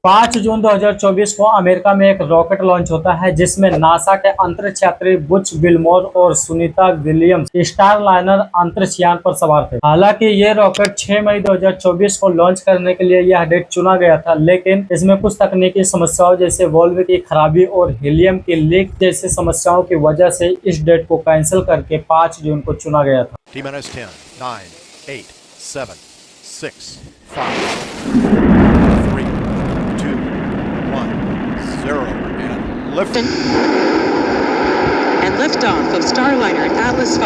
5 जून 2024 को अमेरिका में एक रॉकेट लॉन्च होता है जिसमें नासा के अंतरिक्ष यात्री बुच विल्मोर और सुनीता विलियम्स स्टारलाइनर अंतरिक्ष यान पर सवार थे। हालांकि ये रॉकेट 6 मई 2024 को लॉन्च करने के लिए यह डेट चुना गया था, लेकिन इसमें कुछ तकनीकी समस्याओं जैसे वॉल्व की खराबी और हीलियम की लीक जैसी समस्याओं की वजह से इस डेट को कैंसिल करके 5 जून को चुना गया था। T-minus 10, 9, 8, 7, 6, 5, 3, 2, 1, 0, and lift. And liftoff of Starliner Atlas V.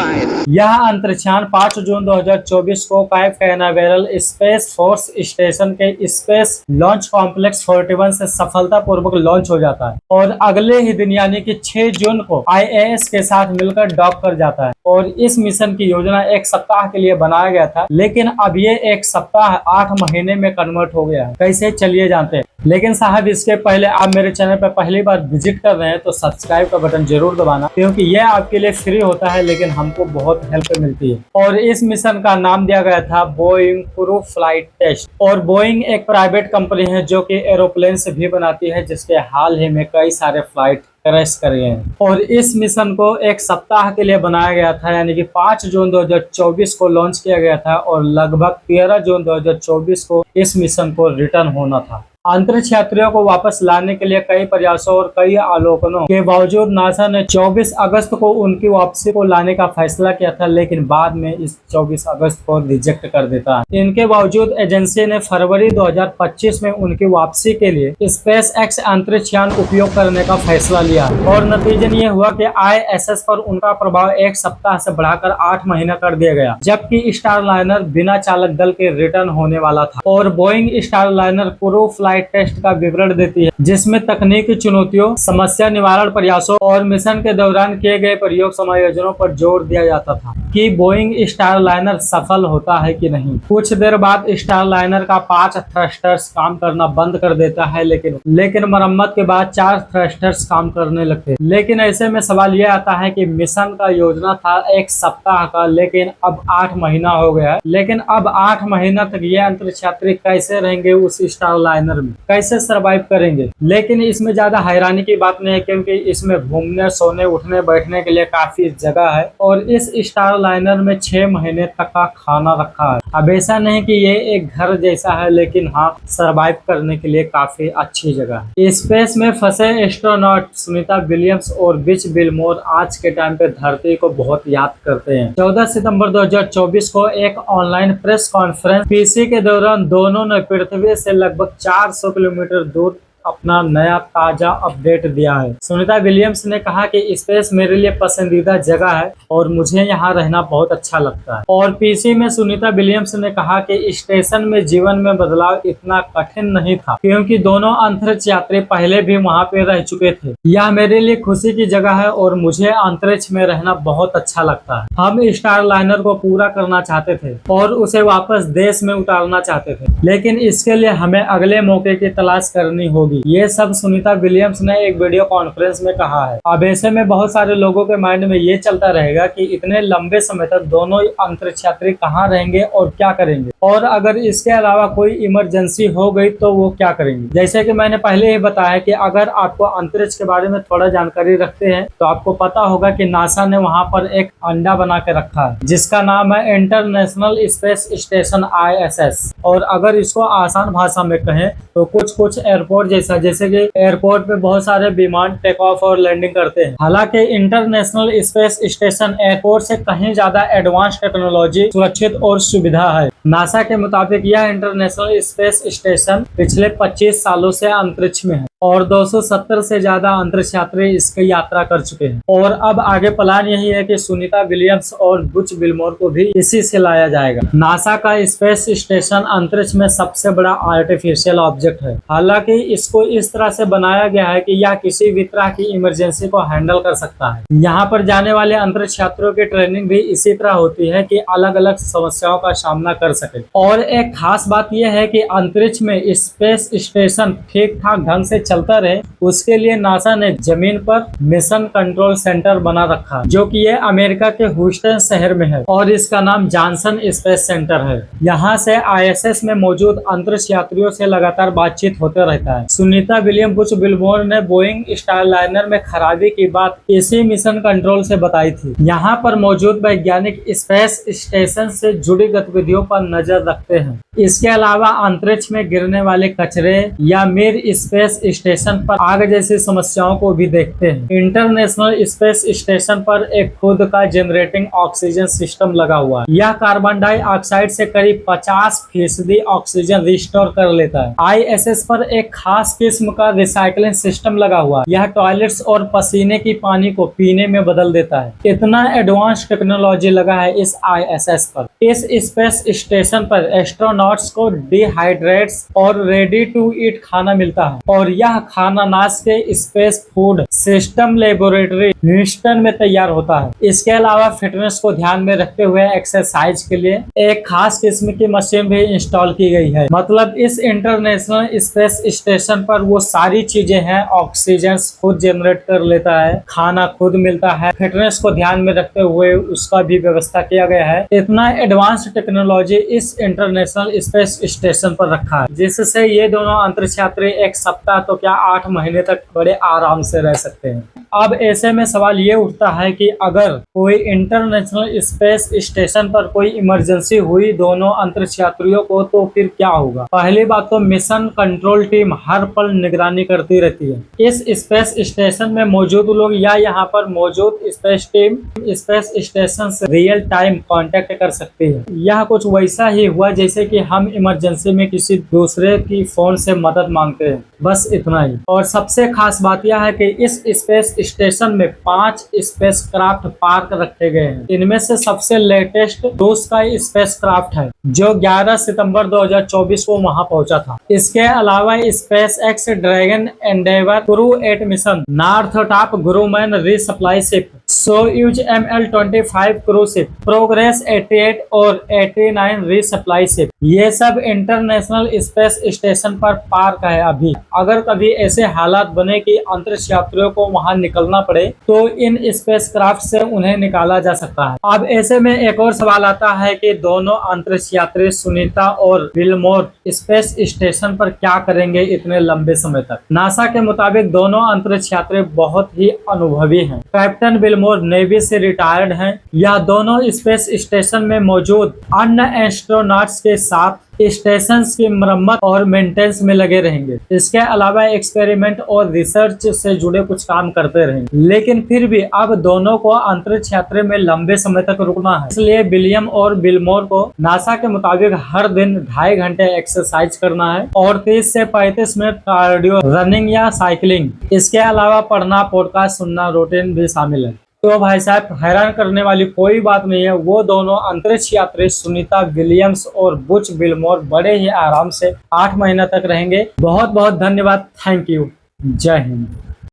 यह अंतरिक्षयान 5 जून 2024 को cap Canaveral space force station के स्पेस लॉन्च कॉम्प्लेक्स 41 से सफलतापूर्वक लॉन्च हो जाता है और अगले ही दिन यानी कि 6 जून को ISS के साथ मिलकर डॉक कर जाता है। और इस मिशन की योजना एक सप्ताह के लिए बनाया गया था, लेकिन अब ये एक सप्ताह 8 महीने में कन्वर्ट हो गया है। कैसे, चलिए जानते हैं। लेकिन साहब, इसके पहले आप मेरे चैनल पर पहली बार विजिट कर रहे हैं तो सब्सक्राइब का बटन जरूर दबाना, क्योंकि यह आपके लिए फ्री होता है लेकिन हमको बहुत हेल्प मिलती है। और इस मिशन का नाम दिया गया था बोइंग क्रू फ्लाइट टेस्ट। और बोइंग एक प्राइवेट कंपनी है जो कि एरोप्लेन से भी बनाती है, जिसके हाल ही में कई सारे फ्लाइट क्रैश कर गए हैं। और इस मिशन को एक सप्ताह के लिए बनाया गया था, यानी कि 5 जून 2024 को लॉन्च किया गया था और लगभग 13 जून 2024 को इस मिशन को रिटर्न होना था। अंतरिक्ष यात्रियों को वापस लाने के लिए कई प्रयासों और कई अवलोकनों के बावजूद नासा ने 24 अगस्त को उनकी वापसी को लाने का फैसला किया था, लेकिन बाद में इस 24 अगस्त को रिजेक्ट कर देता है। इनके बावजूद एजेंसी ने फरवरी 2025 में उनकी वापसी के लिए स्पेस एक्स अंतरिक्ष यान उपयोग करने का फैसला लिया और नतीजन ये हुआ कि ISS पर उनका प्रभाव एक सप्ताह से बढ़ाकर 8 महीना कर दिया गया, जबकि स्टारलाइनर बिना चालक दल के रिटर्न होने वाला था। और Boeing Starliner crew flight test का विवरण देती है, जिसमें तकनीकी चुनौतियों, समस्या निवारण प्रयासों और मिशन के दौरान किए गए प्रयोग समायोजनों पर जोर दिया जाता था कि बोइंग स्टारलाइनर सफल होता है कि नहीं। कुछ देर बाद स्टारलाइनर का 5 थ्रस्टर्स काम करना बंद कर देता है, लेकिन मरम्मत के बाद 4 थ्रस्टर्स काम करने लगते। लेकिन ऐसे में सवाल यह आता है कि मिशन का योजना था एक सप्ताह का, लेकिन अब 8 महीना हो गया है। लेकिन अब 8 महीना तक ये अंतरिक्ष यात्री कैसे रहेंगे उस स्टारलाइनर में, कैसे सरवाइव करेंगे। लेकिन इसमें ज्यादा हैरानी की बात नहीं है, क्योंकि इसमें घूमने, सोने, उठने, बैठने के लिए काफी जगह है और इस स्टारलाइनर में 6 महीने तक का खाना रखा है। अब ऐसा नहीं कि ये एक घर जैसा है, लेकिन हाँ, सरवाइव करने के लिए काफी अच्छी जगह है। स्पेस में फंसे एस्ट्रोनॉट सुनीता विलियम्स और बुच विल्मोर आज के टाइम पे धरती को बहुत याद करते हैं। 14 सितंबर 2024 को एक ऑनलाइन प्रेस कॉन्फ्रेंस पीसी के दौरान दोनों ने पृथ्वी से लगभग 400 किलोमीटर दूर अपना नया ताजा अपडेट दिया है। सुनीता विलियम्स ने कहा कि स्पेस मेरे लिए पसंदीदा जगह है और मुझे यहाँ रहना बहुत अच्छा लगता है। और पीसी में सुनीता विलियम्स ने कहा कि स्टेशन में जीवन में बदलाव इतना कठिन नहीं था, क्योंकि दोनों अंतरिक्ष यात्री पहले भी वहाँ पे रह चुके थे। यह मेरे लिए खुशी की जगह है और मुझे अंतरिक्ष में रहना बहुत अच्छा लगता है। हम स्टारलाइनर को पूरा करना चाहते थे और उसे वापस देश में उतारना चाहते थे, लेकिन इसके लिए हमें अगले मौके की तलाश करनी होगी। ये सब सुनीता विलियम्स ने एक वीडियो कॉन्फ्रेंस में कहा है। अब ऐसे में बहुत सारे लोगों के माइंड में ये चलता रहेगा कि इतने लंबे समय तक दोनों अंतरिक्ष यात्री कहाँ रहेंगे और क्या करेंगे, और अगर इसके अलावा कोई इमरजेंसी हो गई तो वो क्या करेंगे। जैसे कि मैंने पहले ही बताया कि अगर आपको अंतरिक्ष के बारे में थोड़ा जानकारी रखते हैं तो आपको पता होगा कि नासा ने वहाँ पर एक अंडा बना के रखा है जिसका नाम है इंटरनेशनल स्पेस स्टेशन ISS। और अगर इसको आसान भाषा में कहें तो कुछ एयरपोर्ट जैसे कि एयरपोर्ट पे बहुत सारे विमान टेक ऑफ और लैंडिंग करते हैं। हालांकि इंटरनेशनल स्पेस स्टेशन एयरपोर्ट से कहीं ज्यादा एडवांस टेक्नोलॉजी, सुरक्षित और सुविधा है। नासा के मुताबिक यह इंटरनेशनल स्पेस स्टेशन पिछले 25 सालों से अंतरिक्ष में है और 270 से ज्यादा अंतरिक्ष यात्री इसकी यात्रा कर चुके हैं। और अब आगे प्लान यही है कि सुनीता विलियम्स और बुच विल्मोर को भी इसी से लाया जाएगा। नासा का स्पेस स्टेशन अंतरिक्ष में सबसे बड़ा आर्टिफिशियल ऑब्जेक्ट है। हालांकि इसको इस तरह से बनाया गया है कि यह किसी भी तरह की इमरजेंसी को हैंडल कर सकता है। यहाँ पर जाने वाले अंतरिक्ष यात्रियों की ट्रेनिंग भी इसी तरह होती है कि अलग अलग समस्याओं का सामना कर सके। और एक खास बात यह है कि अंतरिक्ष में स्पेस स्टेशन ठीक ठाक ढंग से चलता रहे, उसके लिए नासा ने जमीन पर मिशन कंट्रोल सेंटर बना रखा, जो कि ये अमेरिका के ह्यूस्टन शहर में है और इसका नाम जॉनसन स्पेस सेंटर है। यहाँ से ISS में मौजूद अंतरिक्ष यात्रियों से लगातार बातचीत होते रहता है। सुनीता विलियम बुच बिलमोर ने बोइंग स्टारलाइनर में खराबी की बात इसी मिशन कंट्रोल से बताई थी। यहाँ पर मौजूद वैज्ञानिक स्पेस स्टेशन से जुड़ी गतिविधियों पर नजर रखते हैं। इसके अलावा अंतरिक्ष में गिरने वाले कचरे या मिर स्पेस स्टेशन पर आग जैसी समस्याओं को भी देखते हैं। इंटरनेशनल स्पेस स्टेशन पर एक खुद का जनरेटिंग ऑक्सीजन सिस्टम लगा हुआ है। यह कार्बन डाइऑक्साइड से करीब 50% ऑक्सीजन रिस्टोर कर लेता है। ISS पर एक खास किस्म का रिसाइकलिंग सिस्टम लगा हुआ है। यह टॉयलेट्स और पसीने की पानी को पीने में बदल देता है। इतना एडवांस टेक्नोलॉजी लगा है इस ISS पर। इस स्पेस स्टेशन पर एस्ट्रोनॉट्स को डिहाइड्रेट्स और रेडी टू ईट खाना मिलता है और यह खाना नासा के space food system laboratory Houston में तैयार होता है। इसके अलावा फिटनेस को ध्यान में रखते हुए एक्सरसाइज के लिए एक खास किस्म की मशीन भी इंस्टॉल की गई है। मतलब इस इंटरनेशनल स्पेस स्टेशन पर वो सारी चीजें हैं। ऑक्सीजन खुद जनरेट कर लेता है, खाना खुद मिलता है, फिटनेस को ध्यान में रखते हुए उसका भी व्यवस्था किया गया है। इतना एडवांस टेक्नोलॉजी इस इंटरनेशनल स्पेस स्टेशन पर रखा है, जिससे ये दोनों अंतरिक्ष यात्री एक सप्ताह तो क्या 8 महीने तक बड़े आराम से रह सकते हैं। अब ऐसे में सवाल ये उठता है कि अगर कोई इंटरनेशनल स्पेस स्टेशन पर कोई इमरजेंसी हुई दोनों अंतरिक्ष यात्रियों को, तो फिर क्या होगा। पहली बात तो मिशन कंट्रोल टीम हर पल निगरानी करती रहती है। इस स्पेस स्टेशन में मौजूद लोग या यहाँ पर मौजूद स्पेस टीम स्पेस स्टेशन से रियल टाइम कांटेक्ट कर सकती है। यह कुछ वैसा ही हुआ जैसे कि हम इमरजेंसी में किसी दूसरे की फोन से मदद मांगते हैं, बस इतना ही। और सबसे खास बात यह है कि इस स्पेस स्टेशन में 5 स्पेसक्राफ्ट पार्क रखे गए हैं। इनमें से सबसे लेटेस्ट रूस का स्पेसक्राफ्ट है, जो 11 सितंबर 2024 को वहां पहुंचा था। इसके अलावा SpaceX Dragon Endeavour crew 8 mission, Northrop Grumman resupply ship, Soyuz ML-25 crew ship, Progress 88 और 89 रीसप्लाई शिप, ये सब इंटरनेशनल स्पेस स्टेशन पर पार्क है। अभी अगर कभी ऐसे हालात बने कि अंतरिक्ष यात्रियों को वहां निकलना पड़े, तो इन स्पेसक्राफ्ट से उन्हें निकाला जा सकता है। अब ऐसे में एक और सवाल आता है कि दोनों अंतरिक्ष यात्री सुनीता और विलमोर स्पेस स्टेशन पर क्या करेंगे इतने लंबे समय तक। नासा के मुताबिक दोनों अंतरिक्ष यात्री बहुत ही अनुभवी हैं। कैप्टन विलमोर नेवी से रिटायर्ड हैं। यह दोनों स्पेस स्टेशन में मौजूद अन्य एस्ट्रोनॉट्स के साथ स्टेशन की मरम्मत और मेंटेनेंस में लगे रहेंगे। इसके अलावा एक्सपेरिमेंट और रिसर्च से जुड़े कुछ काम करते रहेंगे। लेकिन फिर भी अब दोनों को अंतरिक्ष यात्रा में लंबे समय तक रुकना है, इसलिए विलियम और विलमोर को नासा के मुताबिक हर दिन 2.5 घंटे एक्सरसाइज करना है और 30 से 35 मिनट कार्डियो रनिंग या साइकिलिंग। इसके अलावा पढ़ना, पॉडकास्ट सुनना रूटीन भी शामिल है। तो भाई साहब, हैरान करने वाली कोई बात नहीं है। वो दोनों अंतरिक्ष यात्री सुनीता विलियम्स और बुच बिलमोर बड़े ही आराम से 8 महीने तक रहेंगे। बहुत बहुत धन्यवाद। Thank you. जय हिंद।